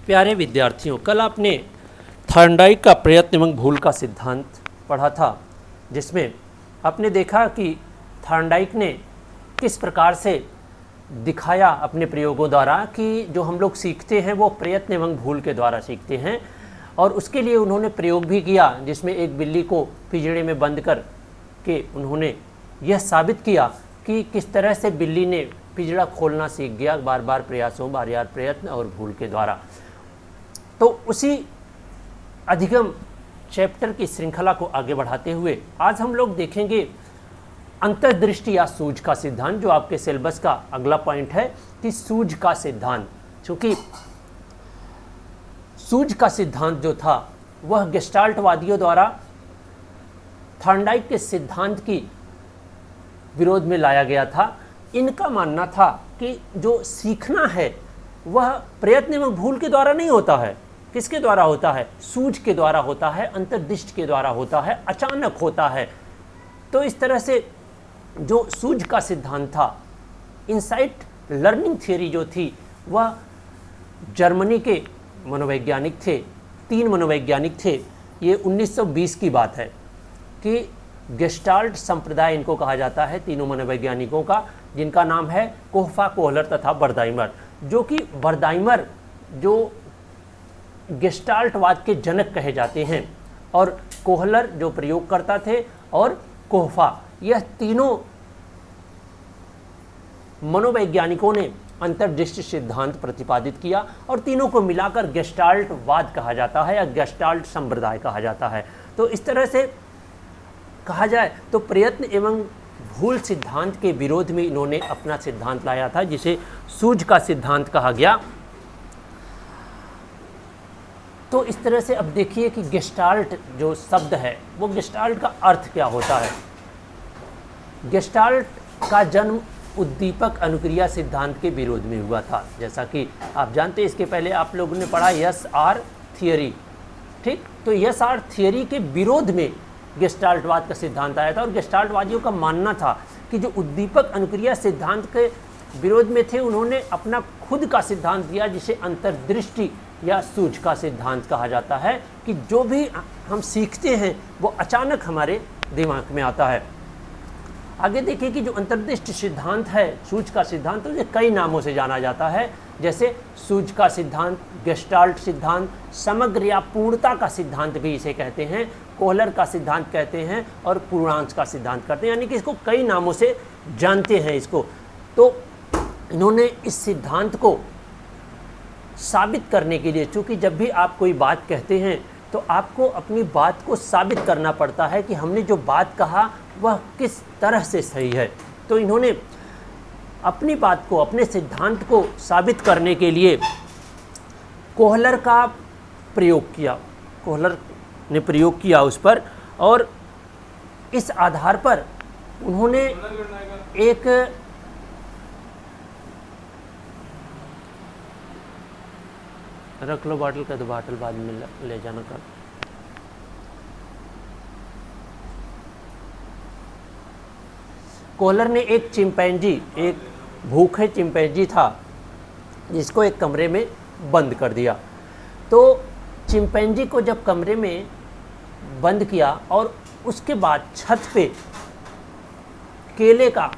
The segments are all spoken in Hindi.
प्यारे विद्यार्थियों, कल आपने थॉर्नडाइक का प्रयत्न एवं भूल का सिद्धांत पढ़ा था, जिसमें आपने देखा कि थॉर्नडाइक ने किस प्रकार से दिखाया अपने प्रयोगों द्वारा कि जो हम लोग सीखते हैं वो प्रयत्न एवं भूल के द्वारा सीखते हैं। और उसके लिए उन्होंने प्रयोग भी किया, जिसमें एक बिल्ली को पिंजरे में बंद कर के उन्होंने यह साबित किया कि किस तरह से बिल्ली ने पिंजरा खोलना सीख गया बार बार प्रयत्न और भूल के द्वारा। तो उसी अधिगम चैप्टर की श्रृंखला को आगे बढ़ाते हुए आज हम लोग देखेंगे अंतर्दृष्टि या सूझ का सिद्धांत, जो आपके सिलेबस का अगला पॉइंट है कि सूझ का सिद्धांत। चूँकि सूझ का सिद्धांत जो था वह गेस्टाल्टवादियों द्वारा थॉर्नडाइक के सिद्धांत की विरोध में लाया गया था। इनका मानना था कि जो सीखना है वह प्रयत्न एवं भूल के द्वारा नहीं होता है। किसके द्वारा होता है? सूझ के द्वारा होता है, अंतर्दृष्टि के द्वारा होता है, अचानक होता है। तो इस तरह से जो सूझ का सिद्धांत था, इनसाइट लर्निंग थियरी जो थी, वह जर्मनी के मनोवैज्ञानिक थे, 3 मनोवैज्ञानिक थे। ये 1920 की बात है कि गेस्टाल्ट संप्रदाय इनको कहा जाता है, तीनों मनोवैज्ञानिकों का, जिनका नाम है कोहफा, कोहलर तथा बर्दाइमर। जो कि बर्दाइमर जो गेस्टाल्टवाद के जनक कहे जाते हैं, और कोहलर जो प्रयोग करता थे, और कोहफा, यह तीनों मनोवैज्ञानिकों ने अंतर्दृष्टि सिद्धांत प्रतिपादित किया, और तीनों को मिलाकर गेस्टाल्टवाद कहा जाता है या गेस्टाल्ट संप्रदाय कहा जाता है। तो इस तरह से कहा जाए तो प्रयत्न एवं भूल सिद्धांत के विरोध में इन्होंने अपना सिद्धांत लाया था, जिसे सूझ का सिद्धांत कहा गया। तो इस तरह से अब देखिए कि गेस्टाल्ट जो शब्द है, वो गेस्टाल्ट का अर्थ क्या होता है। गेस्टाल्ट का जन्म उद्दीपक अनुक्रिया सिद्धांत के विरोध में हुआ था। जैसा कि आप जानते हैं, इसके पहले आप लोगों ने पढ़ा एस-आर थियरी, ठीक। तो एस-आर थियरी के विरोध में गेस्टाल्टवाद का सिद्धांत आया था, और गेस्टाल्टवादियों का मानना था कि जो उद्दीपक अनुक्रिया सिद्धांत के विरोध में थे, उन्होंने अपना खुद का सिद्धांत दिया, जिसे अंतर्दृष्टि या सूझ का सिद्धांत कहा जाता है, कि जो भी हम सीखते हैं वो अचानक हमारे दिमाग में आता है। आगे देखिए कि जो अंतर्दृष्टि सिद्धांत है, सूझ का सिद्धांत, उसे कई नामों से जाना जाता है, जैसे सूझ का सिद्धांत, गेस्टाल्ट सिद्धांत, समग्र या पूर्णता का सिद्धांत भी इसे कहते हैं, कोहलर का सिद्धांत कहते हैं, और पूर्णांश का सिद्धांत कहते हैं। यानी कि इसको कई नामों से जानते हैं इसको। तो इन्होंने इस सिद्धांत को साबित करने के लिए, चूँकि जब भी आप कोई बात कहते हैं तो आपको अपनी बात को साबित करना पड़ता है कि हमने जो बात कहा वह किस तरह से सही है। तो इन्होंने अपनी बात को, अपने सिद्धांत को साबित करने के लिए कोहलर का प्रयोग किया। कोहलर ने प्रयोग किया उस पर, और इस आधार पर उन्होंने एक रख लो बाटल का, तो बाटल बाद में ले जाना कर। कोहलर ने एक चिंपैंजी, एक भूखे चिंपैंजी था, जिसको एक कमरे में बंद कर दिया। तो चिंपैंजी को जब कमरे में बंद किया और उसके बाद छत पे केले का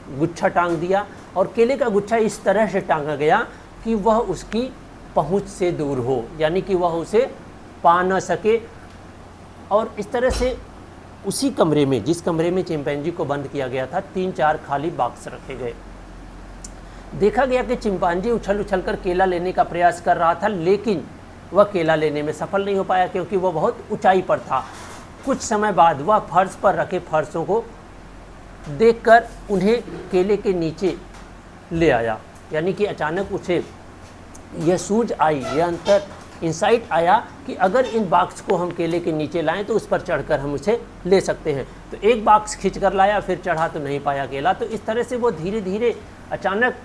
गुच्छा टांग दिया, और केले का गुच्छा इस तरह से टांगा गया कि वह उसकी पहुंच से दूर हो, यानी कि वह उसे पा न सके। और इस तरह से उसी कमरे में, जिस कमरे में चिंपैंजी को बंद किया गया था, 3-4 खाली बॉक्स रखे गए। देखा गया कि चिंपैंजी उछल उछल कर केला लेने का प्रयास कर रहा था, लेकिन वह केला लेने में सफल नहीं हो पाया, क्योंकि वह बहुत ऊंचाई पर था। कुछ समय बाद वह फर्श पर रखे फर्शों को देखकर उन्हें केले के नीचे ले आया। यानी कि अचानक उसे यह सूझ आई, यह इंसाइट आया कि अगर इन बॉक्स को हम केले के नीचे लाएं तो उस पर चढ़कर हम उसे ले सकते हैं। तो एक बॉक्स खींच कर लाया, फिर चढ़ा तो नहीं पाया केला। तो इस तरह से वो धीरे धीरे अचानक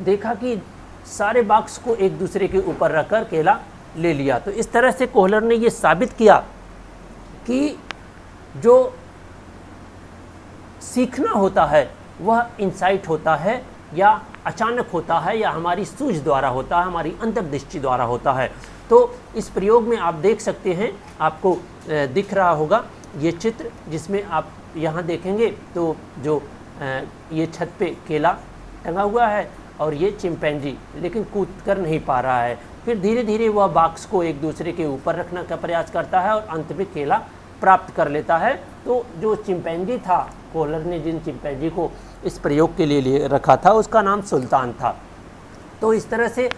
देखा कि सारे बॉक्स को एक दूसरे के ऊपर रखकर केला ले लिया। तो इस तरह से कोहलर ने ये साबित किया कि जो सीखना होता है वह इंसाइट होता है या अचानक होता है या हमारी सूझ द्वारा होता है, हमारी अंतर्दृष्टि द्वारा होता है। तो इस प्रयोग में आप देख सकते हैं, आपको दिख रहा होगा ये चित्र, जिसमें आप यहाँ देखेंगे तो जो ये छत पे केला टंगा हुआ है और ये चिंपैंजी लेकिन कूद कर नहीं पा रहा है। फिर धीरे धीरे वह बॉक्स को एक दूसरे के ऊपर रखने का प्रयास करता है और अंत में केला प्राप्त कर लेता है। तो जो चिंपैंजी था, कोहलर ने जिन चिंपैंजी को इस प्रयोग के लिए रखा था उसका नाम सुल्तान था। तो इस तरह से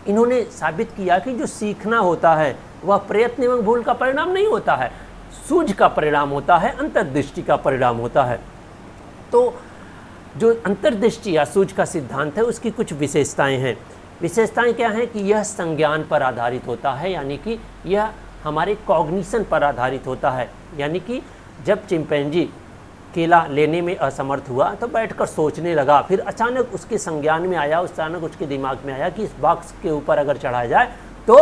इन्होंने साबित किया कि जो सीखना होता है वह प्रयत्न एवं भूल का परिणाम नहीं होता है, सूझ का परिणाम होता है, अंतर्दृष्टि का परिणाम होता है। तो जो अंतर्दृष्टि या सूझ का सिद्धांत है उसकी कुछ विशेषताएं हैं। विशेषताएं क्या हैं कि यह संज्ञान पर आधारित होता है, यानी कि यह हमारे कॉग्निशन पर आधारित होता है। यानी कि जब चिंपैंजी केला लेने में असमर्थ हुआ तो बैठकर सोचने लगा, फिर अचानक उसके संज्ञान में आया, अचानक उसके दिमाग में आया कि इस बॉक्स के ऊपर अगर चढ़ाया जाए तो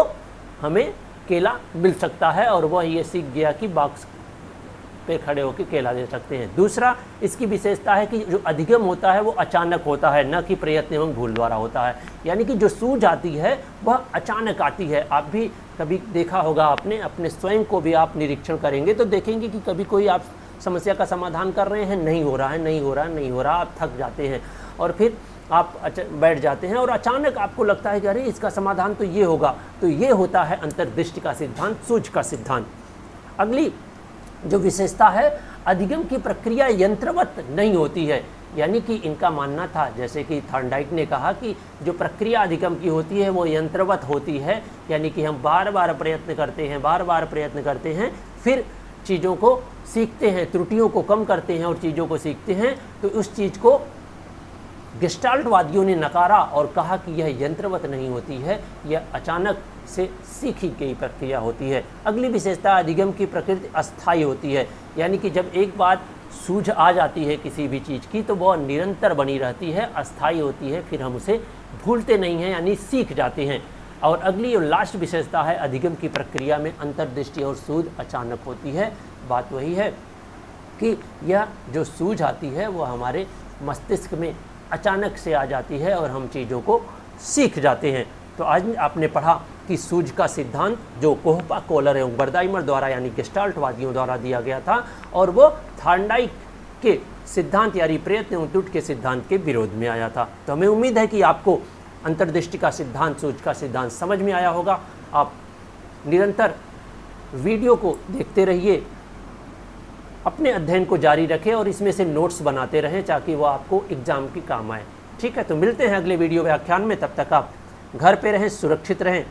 हमें केला मिल सकता है, और वह ये सीख गया कि बॉक्स पे खड़े होकर केला ले सकते हैं। दूसरा, इसकी विशेषता है कि जो अधिगम होता है वो अचानक होता है, न कि प्रयत्न एवं भूल द्वारा होता है। यानी कि जो सूझ आती है वह अचानक आती है। आप भी कभी देखा होगा, आपने अपने स्वयं को भी आप निरीक्षण करेंगे तो देखेंगे कि कभी कोई आप समस्या का समाधान कर रहे हैं, नहीं हो रहा है, नहीं हो रहा है, नहीं हो रहा, आप थक जाते हैं और फिर आप बैठ जाते हैं और अचानक आपको लगता है कि अरे इसका समाधान तो ये होगा। तो ये होता है अंतर्दृष्टि का सिद्धांत, सूझ का सिद्धांत। अगली जो विशेषता है, अधिगम की प्रक्रिया यंत्रवत नहीं होती है। यानी कि इनका मानना था, जैसे कि थॉर्नडाइक ने कहा कि जो प्रक्रिया अधिगम की होती है वो यंत्रवत होती है। यानी कि हम बार बार प्रयत्न करते हैं, बार बार प्रयत्न करते हैं, फिर चीज़ों को सीखते हैं, त्रुटियों को कम करते हैं और चीज़ों को सीखते हैं। तो उस चीज़ को गेस्टाल्टवादियों ने नकारा और कहा कि यह यंत्रवत नहीं होती है, यह अचानक से सीखी गई प्रक्रिया होती है। अगली विशेषता, अधिगम की प्रकृति अस्थायी होती है। यानी कि जब एक बार सूझ आ जाती है किसी भी चीज़ की तो वह निरंतर बनी रहती है, अस्थायी होती है, फिर हम उसे भूलते नहीं हैं, यानी सीख जाते हैं। और अगली और लास्ट विशेषता है, अधिगम की प्रक्रिया में अंतर्दृष्टि और सूझ अचानक होती है। बात वही है कि यह जो सूझ आती है वह हमारे मस्तिष्क में अचानक से आ जाती है और हम चीज़ों को सीख जाते हैं। तो आज आपने पढ़ा कि सूझ का सिद्धांत जो कोहपा, कोहलर एवं बर्दाइमर द्वारा यानी गेस्टाल्टवादियों द्वारा दिया गया था, और वो थॉर्नडाइक के सिद्धांत यानी प्रयत्न एवं त्रुटि के सिद्धांत के विरोध में आया था। तो हमें उम्मीद है कि आपको अंतर्दृष्टि का सिद्धांत, सूझ का सिद्धांत समझ में आया होगा। आप निरंतर वीडियो को देखते रहिए, अपने अध्ययन को जारी रखें और इसमें से नोट्स बनाते रहें ताकि वो आपको एग्ज़ाम की काम आए। ठीक है, तो मिलते हैं अगले वीडियो व्याख्यान में। तब तक आप घर पे रहें, सुरक्षित रहें।